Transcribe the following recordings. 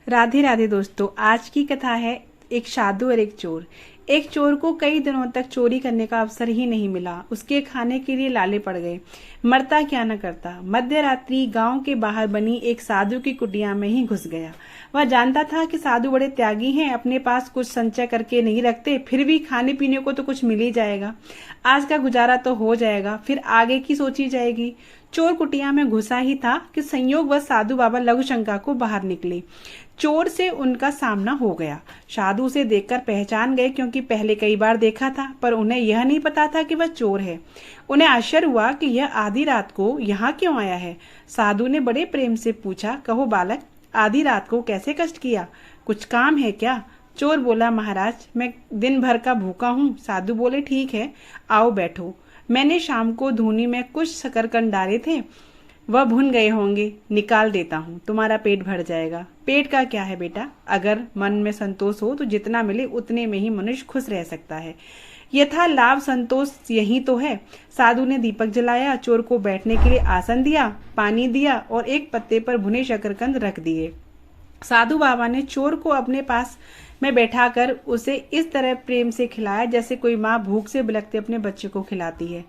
राधे राधे दोस्तों, आज की कथा है एक साधु और एक चोर। एक चोर को कई दिनों तक चोरी करने का अवसर ही नहीं मिला। उसके खाने के लिए लाले पड़ गए। मरता क्या न करता। मध्य रात्रि गांव के बाहर बनी एक साधु की कुटिया में ही घुस गया। वह जानता था कि साधु बड़े त्यागी हैं, अपने पास कुछ संचय करके नहीं रखते, फिर भी खाने पीने को तो कुछ मिल ही जाएगा। आज का गुजारा तो हो जाएगा, फिर आगे की सोची जाएगी। चोर कुटिया में घुसा ही था कि संयोगवश साधु बाबा लघुशंका को बाहर निकले। चोर से उनका सामना हो गया। साधु उसे देखकर पहचान गए, क्योंकि पहले कई बार देखा था, पर उन्हें यह नहीं पता था कि वह चोर है। उन्हें आश्चर्य हुआ कि यह आधी रात को यहाँ क्यों आया है। साधु ने बड़े प्रेम से पूछा, कहो बालक, आधी रात को कैसे कष्ट किया? कुछ काम है क्या? चोर बोला, महाराज मैं दिन भर का भूखा हूँ। साधु बोले, ठीक है, आओ बैठो। मैंने शाम को धूनी में कुछ शकरकंद डाले थे, वह भुन गए होंगे, निकाल देता हूँ, तुम्हारा पेट भर जाएगा। पेट का क्या है बेटा, अगर मन में संतोष हो तो जितना मिले उतने में ही मनुष्य खुश रह सकता है। यथा लाभ संतोष यही तो है। साधु ने दीपक जलाया, चोर को बैठने के लिए आसन दिया, पानी दिया और एक पत्ते पर भुने शकरकंद रख दिए। साधु बाबा ने चोर को अपने पास में बैठाकर उसे इस तरह प्रेम से खिलाया जैसे कोई माँ भूख से बिलखते अपने बच्चे को खिलाती है।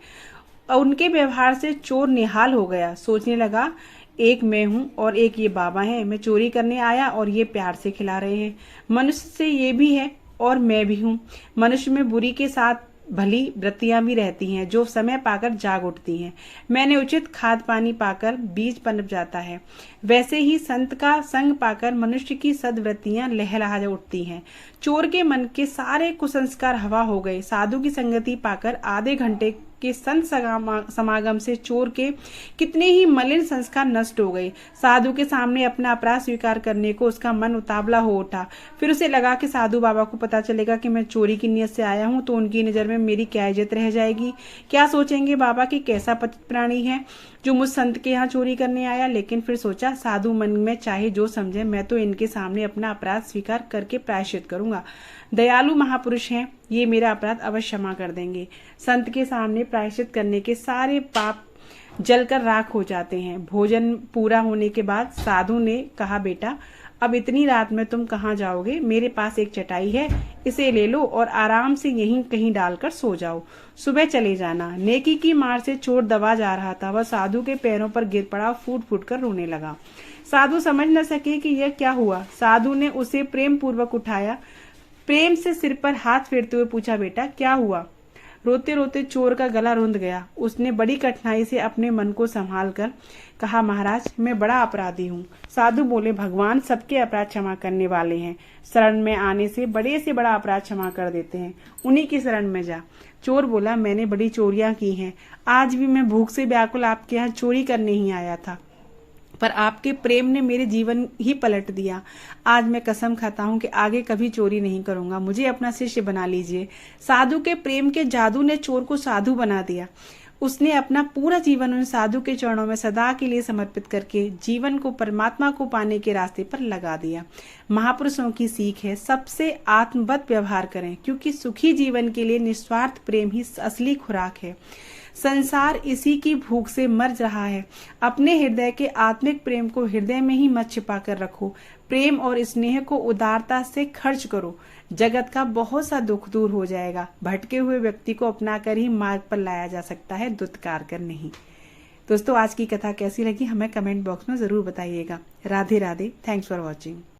उनके व्यवहार से चोर निहाल हो गया। सोचने लगा, एक मैं हूँ और एक ये बाबा है। मैं चोरी करने आया और ये प्यार से खिला रहे हैं। मनुष्य से ये भी है और मैं भी हूँ। मनुष्य में बुरी के साथ भली वृत्तियां भी रहती हैं, जो समय पाकर जाग उठती हैं। मैंने उचित खाद पानी पाकर बीज पनप जाता है। वैसे ही संत का संग पाकर मनुष्य की सद्वृत्तियां लहलहा उठती हैं। चोर के मन के सारे कुसंस्कार हवा हो गए। साधु की संगति पाकर आधे घंटे के संत समागम से चोर के कितने ही मलिन संस्कार नष्ट हो गए। साधु के सामने अपना अपराध स्वीकार करने को उसका मन उतावला हो उठा। फिर उसे लगा कि साधु बाबा को पता चलेगा कि मैं चोरी की नीयत से आया हूँ, तो उनकी नजर में मेरी क्या इज्जत रह जाएगी। क्या सोचेंगे बाबा कि कैसा पतित प्राणी है जो मुझ संत के यहाँ चोरी करने आया। लेकिन फिर सोचा, साधु मन में चाहे जो समझे, मैं तो इनके सामने अपना अपराध स्वीकार करके प्रायश्चित करूंगा। दयालु महापुरुष हैं, ये मेरा अपराध अवश्य क्षमा कर देंगे। संत के सामने प्रायश्चित करने के सारे पाप जलकर राख हो जाते हैं। भोजन पूरा होने के बाद साधु ने कहा, बेटा अब इतनी रात में तुम कहाँ जाओगे? मेरे पास एक चटाई है, इसे ले लो और आराम से यहीं कहीं डालकर सो जाओ। सुबह चले जाना। नेकी की मार से चोर दबा जा रहा था। वह साधु के पैरों पर गिर पड़ा, फूट फूट कर रोने लगा। साधु समझ न सके कि यह क्या हुआ। साधु ने उसे प्रेम पूर्वक उठाया, प्रेम से सिर पर हाथ फेरते हुए पूछा, बेटा क्या हुआ? रोते रोते चोर का गला रुंध गया। उसने बड़ी कठिनाई से अपने मन को संभाल कर कहा, महाराज मैं बड़ा अपराधी हूँ। साधु बोले, भगवान सबके अपराध क्षमा करने वाले हैं। शरण में आने से बड़ा अपराध क्षमा कर देते हैं, उन्हीं की शरण में जा। चोर बोला, मैंने बड़ी चोरियां की हैं, आज भी मैं भूख से व्याकुल आपके यहाँ चोरी करने ही आया था, पर आपके प्रेम ने मेरे जीवन ही पलट दिया। आज मैं कसम खाता हूँ कि आगे कभी चोरी नहीं करूंगा, मुझे अपना शिष्य बना लीजिए। साधु के प्रेम के जादू ने चोर को साधु बना दिया। उसने अपना पूरा जीवन उन साधु के चरणों में सदा के लिए समर्पित करके जीवन को परमात्मा को पाने के रास्ते पर लगा दिया। महापुरुषों की सीख है, सबसे आत्मवत व्यवहार करें, क्योंकि सुखी जीवन के लिए निस्वार्थ प्रेम ही असली खुराक है। संसार इसी की भूख से मर रहा है। अपने हृदय के आत्मिक प्रेम को हृदय में ही मत छिपा कर रखो। प्रेम और स्नेह को उदारता से खर्च करो। जगत का बहुत सा दुख दूर हो जाएगा। भटके हुए व्यक्ति को अपनाकर ही मार्ग पर लाया जा सकता है, दुत्कार कर नहीं। दोस्तों, आज की कथा कैसी लगी हमें कमेंट बॉक्स में जरूर बताइएगा। Radhe Radhe. Thanks for watching.